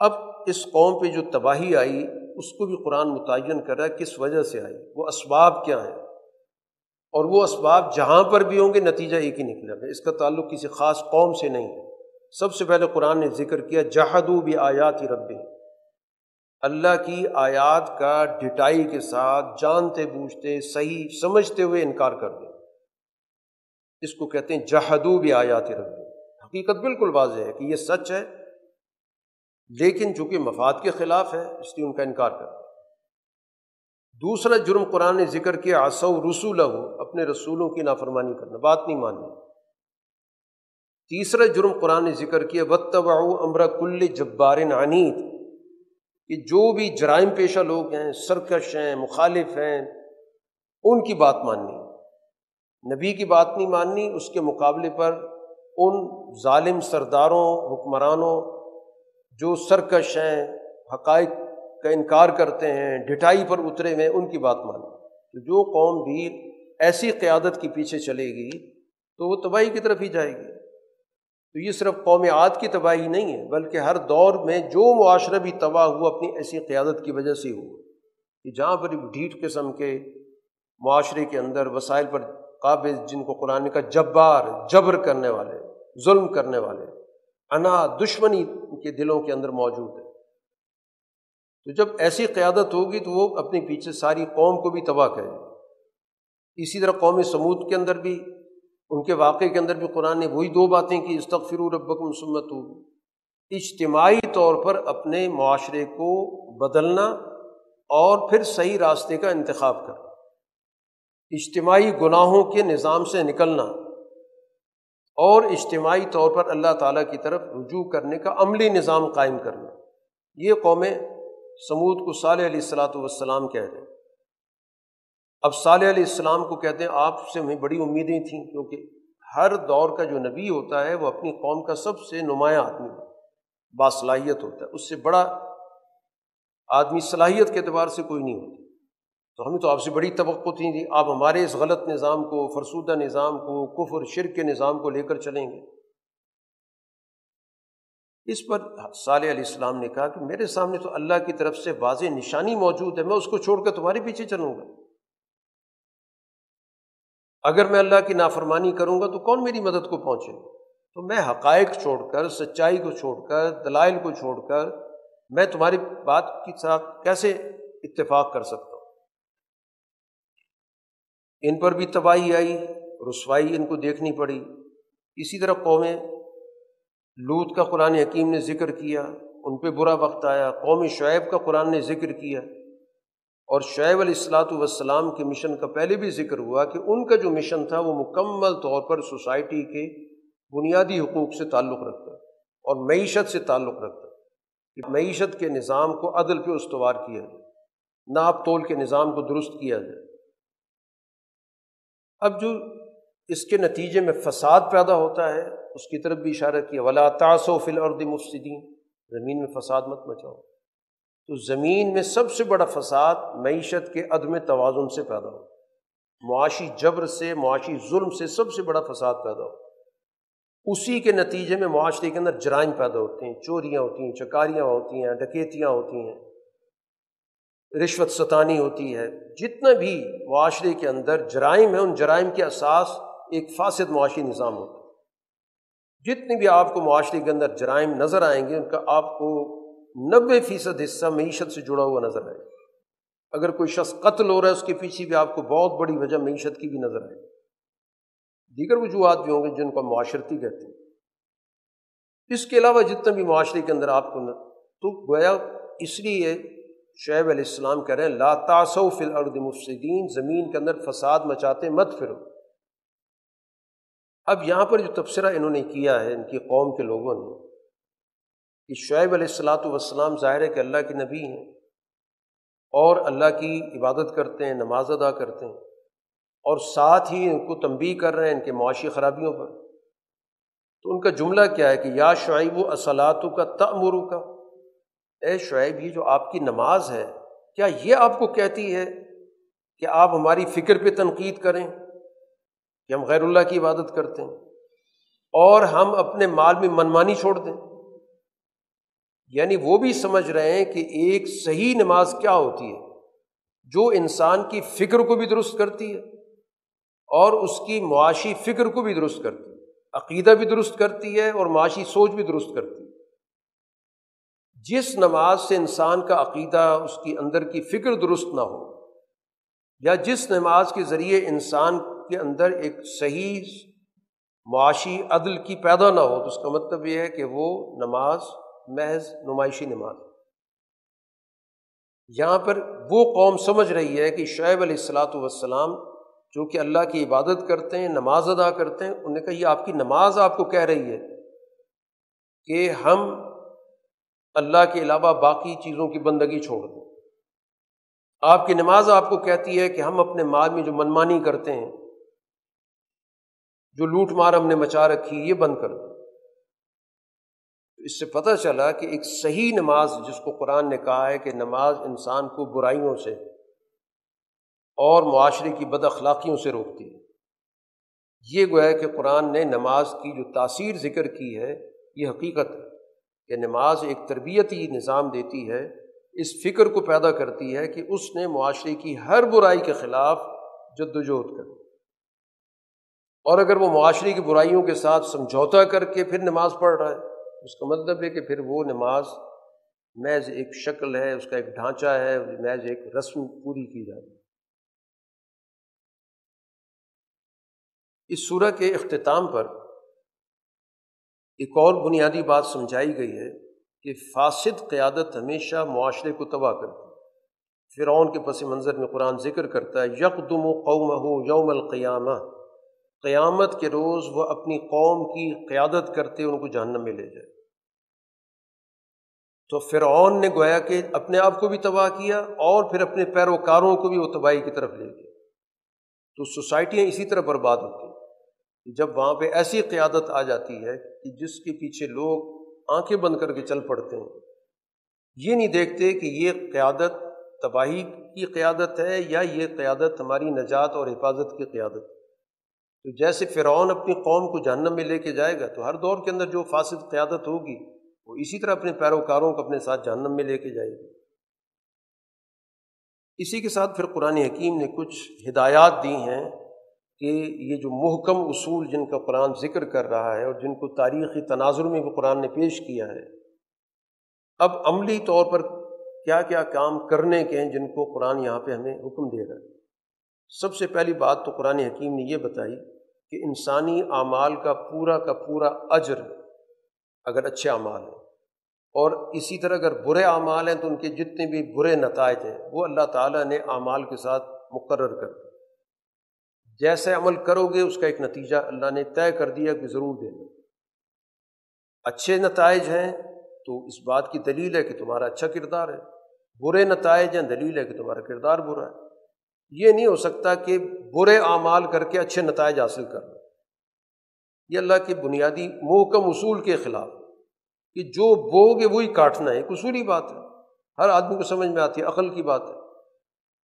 اب اس قوم پہ جو تباہی آئی اس کو بھی قرآن متعین کر رہا ہے کس وجہ سے آئی، وہ اسباب کیا ہیں، اور وہ اسباب جہاں پر بھی ہوں گے نتیجہ ایک ہی نکلے گا، اس کا تعلق کسی خاص قوم سے نہیں ہے۔ سب سے پہلے قرآن نے ذکر کیا جحدوا بآیات ربہم، اللہ کی آیات کا ڈٹائی کے ساتھ جانتے بوجھتے صحیح سمجھتے ہوئے انکار کر دیں، اس کو کہتے ہیں جحدوا بآیات ربہم۔ حقیقت بالکل واضح ہے کہ یہ سچ ہے، لیکن چونکہ مفاد کے خلاف ہے اس لیے ان کا انکار کر دیں۔ دوسرا جرم قرآن نے ذکر کیا عصوا رسولہ، اپنے رسولوں کی نافرمانی کرنا، بات نہیں ماننی۔ تیسرا جرم قرآن نے ذکر کیا واتبعوا امر کل جبار عنید، کہ جو بھی جرائم پیشہ لوگ ہیں، سرکش ہیں، مخالف ہیں، ان کی بات ماننی، نبی کی بات نہیں ماننی، اس کے مقابلے پر ان ظالم سرداروں حکمرانوں جو سرکش ہیں، حقائق کا انکار کرتے ہیں، ڈٹائی پر اترے ہوئے، ان کی بات ماننی۔ تو جو قوم بھی ایسی قیادت کے پیچھے چلے گی تو وہ تباہی کی طرف ہی جائے گی۔ تو یہ صرف قوم عاد کی تباہی نہیں ہے، بلکہ ہر دور میں جو معاشرہ بھی تباہ ہوا اپنی ایسی قیادت کی وجہ سے ہوا، کہ جہاں پر ڈھیٹ قسم کے معاشرے کے اندر وسائل پر قابض، جن کو قرآن نے کہا جبار، جبر کرنے والے، ظلم کرنے والے، انا دشمنی ان کے دلوں کے اندر موجود ہے۔ تو جب ایسی قیادت ہوگی تو وہ اپنے پیچھے ساری قوم کو بھی تباہ کرے گی۔ اسی طرح قوم سمود کے اندر بھی، ان کے واقعے کے اندر بھی قرآن نے وہی دو باتیں کی، استغفروا ربکم ثم توبوا، اجتماعی طور پر اپنے معاشرے کو بدلنا اور پھر صحیح راستے کا انتخاب کرنا، اجتماعی گناہوں کے نظام سے نکلنا اور اجتماعی طور پر اللہ تعالیٰ کی طرف رجوع کرنے کا عملی نظام قائم کرنا۔ یہ قوم سمود کو صالح علیہ السلام کہہ رہے ہیں۔ اب صالح علیہ السلام کو کہتے ہیں آپ سے ہمیں بڑی امیدیں تھیں، کیونکہ ہر دور کا جو نبی ہوتا ہے وہ اپنی قوم کا سب سے نمایاں آدمی باصلاحیت ہوتا ہے، اس سے بڑا آدمی صلاحیت کے اعتبار سے کوئی نہیں ہوتا۔ تو ہمیں تو آپ سے بڑی توقع تھی، آپ ہمارے اس غلط نظام کو، فرسودہ نظام کو، کفر شرک کے نظام کو لے کر چلیں گے۔ اس پر صالح علیہ السلام نے کہا کہ میرے سامنے تو اللہ کی طرف سے واضح نشانی موجود ہے، میں اس کو چھوڑ کر تمہارے پیچھے چلوں گا؟ اگر میں اللہ کی نافرمانی کروں گا تو کون میری مدد کو پہنچے گا؟ تو میں حقائق چھوڑ کر، سچائی کو چھوڑ کر، دلائل کو چھوڑ کر میں تمہاری بات کے ساتھ کیسے اتفاق کر سکتا ہوں؟ ان پر بھی تباہی آئی، رسوائی ان کو دیکھنی پڑی۔ اسی طرح قوم لوط کا قرآن حکیم نے ذکر کیا، ان پہ برا وقت آیا۔ قوم شعیب کا قرآن نے ذکر کیا، اور شعیب علیہ السلام کے مشن کا پہلے بھی ذکر ہوا کہ ان کا جو مشن تھا وہ مکمل طور پر سوسائٹی کے بنیادی حقوق سے تعلق رکھتا ہے اور معیشت سے تعلق رکھتا ہے، کہ معیشت کے نظام کو عدل پہ استوار کیا جائے، ناپ تول کے نظام کو درست کیا جائے۔ اب جو اس کے نتیجے میں فساد پیدا ہوتا ہے اس کی طرف بھی اشارہ کیا، وَلَا تَعْثَوْا فِي الْأَرْضِ مُفْسِدِينَ، زمین میں فساد مت مچاؤ۔ تو زمین میں سب سے بڑا فساد معیشت کے عدم توازن سے پیدا ہو، معاشی جبر سے، معاشی ظلم سے سب سے بڑا فساد پیدا ہو۔ اسی کے نتیجے میں معاشرے کے اندر جرائم پیدا ہوتے ہیں، چوریاں ہوتی ہیں، چکاریاں ہوتی ہیں، ڈکیتیاں ہوتی ہیں، رشوت ستانی ہوتی ہے۔ جتنا بھی معاشرے کے اندر جرائم ہے، ان جرائم کے اساس ایک فاسد معاشی نظام ہوتا ہے۔ جتنے بھی آپ کو معاشرے کے اندر جرائم نظر آئیں گے ان کا آپ کو 90% حصہ معیشت سے جڑا ہوا نظر آئے گا۔ اگر کوئی شخص قتل ہو رہا ہے اس کے پیچھے بھی آپ کو بہت بڑی وجہ معیشت کی بھی نظر آئے گی، دیگر وجوہات بھی ہوں گے جن کو معاشرتی کہتے ہیں۔ اس کے علاوہ جتنا بھی معاشرے کے اندر آپ کو تو گویا اس لیے شعیب علیہ السلام کہہ رہے ہیں لا تعثوا فی الارض مفسدین، زمین کے اندر فساد مچاتے مت پھرو۔ اب یہاں پر جو تبصرہ انہوں نے کیا ہے ان کی قوم کے لوگوں نے کہ شعیب علیہ السلام ظاہر ہے کہ اللہ کے نبی ہیں اور اللہ کی عبادت کرتے ہیں، نماز ادا کرتے ہیں، اور ساتھ ہی ان کو تنبیہ کر رہے ہیں ان کے معاشی خرابیوں پر۔ تو ان کا جملہ کیا ہے کہ یا شعیب اصلاتک تأمرک، اے شعیب یہ جو آپ کی نماز ہے کیا یہ آپ کو کہتی ہے کہ آپ ہماری فکر پہ تنقید کریں کہ ہم غیر اللہ کی عبادت کرتے ہیں اور ہم اپنے مال میں منمانی چھوڑ دیں؟ یعنی وہ بھی سمجھ رہے ہیں کہ ایک صحیح نماز کیا ہوتی ہے، جو انسان کی فکر کو بھی درست کرتی ہے اور اس کی معاشی فکر کو بھی درست کرتی ہے، عقیدہ بھی درست کرتی ہے اور معاشی سوچ بھی درست کرتی ہے۔ جس نماز سے انسان کا عقیدہ، اس کی اندر کی فکر درست نہ ہو، یا جس نماز کے ذریعے انسان کے اندر ایک صحیح معاشی عدل کی پیدا نہ ہو، تو اس کا مطلب یہ ہے کہ وہ نماز محض نمائشی نماز۔ یہاں پر وہ قوم سمجھ رہی ہے کہ شعیب علیہ الصلاۃ والسلام جو کہ اللہ کی عبادت کرتے ہیں، نماز ادا کرتے ہیں، انہوں نے کہا یہ آپ کی نماز آپ کو کہہ رہی ہے کہ ہم اللہ کے علاوہ باقی چیزوں کی بندگی چھوڑ دیں۔ آپ کی نماز آپ کو کہتی ہے کہ ہم اپنے مال میں جو منمانی کرتے ہیں، جو لوٹ مار ہم نے مچا رکھی، یہ بند کر دیں۔ اس سے پتہ چلا کہ ایک صحیح نماز، جس کو قرآن نے کہا ہے کہ نماز انسان کو برائیوں سے اور معاشرے کی بد اخلاقیوں سے روکتی ہے، یہ گویا کہ قرآن نے نماز کی جو تاثیر ذکر کی ہے، یہ حقیقت ہے کہ نماز ایک تربیتی نظام دیتی ہے، اس فکر کو پیدا کرتی ہے کہ اس نے معاشرے کی ہر برائی کے خلاف جدوجہد کرے، اور اگر وہ معاشرے کی برائیوں کے ساتھ سمجھوتا کر کے پھر نماز پڑھ رہا ہے، اس کا مطلب ہے کہ پھر وہ نماز محض ایک شکل ہے، اس کا ایک ڈھانچہ ہے، محض ایک رسم پوری کی جاتی ہے۔ اس سورہ کے اختتام پر ایک اور بنیادی بات سمجھائی گئی ہے کہ فاسد قیادت ہمیشہ معاشرے کو تباہ کرتی ہے۔ فرعون کے پس منظر میں قرآن ذکر کرتا ہے یقدم قومہ یوم القیامہ، قیامت کے روز وہ اپنی قوم کی قیادت کرتے ان کو جہنم میں لے جائے۔ تو فرعون نے گویا کہ اپنے آپ کو بھی تباہ کیا اور پھر اپنے پیروکاروں کو بھی وہ تباہی کی طرف لے گئے۔ تو سوسائٹیاں اسی طرح برباد ہوتی ہیں جب وہاں پہ ایسی قیادت آ جاتی ہے کہ جس کے پیچھے لوگ آنکھیں بند کر کے چل پڑتے ہیں، یہ نہیں دیکھتے کہ یہ قیادت تباہی کی قیادت ہے یا یہ قیادت ہماری نجات اور حفاظت کی قیادت ہے۔ تو جیسے فرعون اپنی قوم کو جہنم میں لے کے جائے گا، تو ہر دور کے اندر جو فاسد قیادت ہوگی وہ اسی طرح اپنے پیروکاروں کو اپنے ساتھ جہنم میں لے کے جائے گی۔ اسی کے ساتھ پھر قرآن حکیم نے کچھ ہدایات دی ہیں کہ یہ جو محکم اصول جن کا قرآن ذکر کر رہا ہے اور جن کو تاریخی تناظر میں بھی قرآن نے پیش کیا ہے، اب عملی طور پر کیا کیا کام کرنے کے ہیں جن کو قرآن یہاں پہ ہمیں حکم دے رہا ہے۔ سب سے پہلی بات تو قرآن حکیم نے یہ بتائی کہ انسانی اعمال کا پورا اجر اگر اچھے اعمال ہیں، اور اسی طرح اگر برے اعمال ہیں تو ان کے جتنے بھی برے نتائج ہیں وہ اللہ تعالیٰ نے اعمال کے ساتھ مقرر کر دیا۔ جیسے عمل کرو گے اس کا ایک نتیجہ اللہ نے طے کر دیا کہ ضرور دینا۔ اچھے نتائج ہیں تو اس بات کی دلیل ہے کہ تمہارا اچھا کردار ہے، برے نتائج ہیں دلیل ہے کہ تمہارا کردار برا ہے۔ یہ نہیں ہو سکتا کہ برے اعمال کر کے اچھے نتائج حاصل کرنا، یہ اللہ کے بنیادی محکم اصول کے خلاف کہ جو بو گے وہی کاٹنا ہے، ایک اصولی بات ہے، ہر آدمی کو سمجھ میں آتی ہے، عقل کی بات ہے۔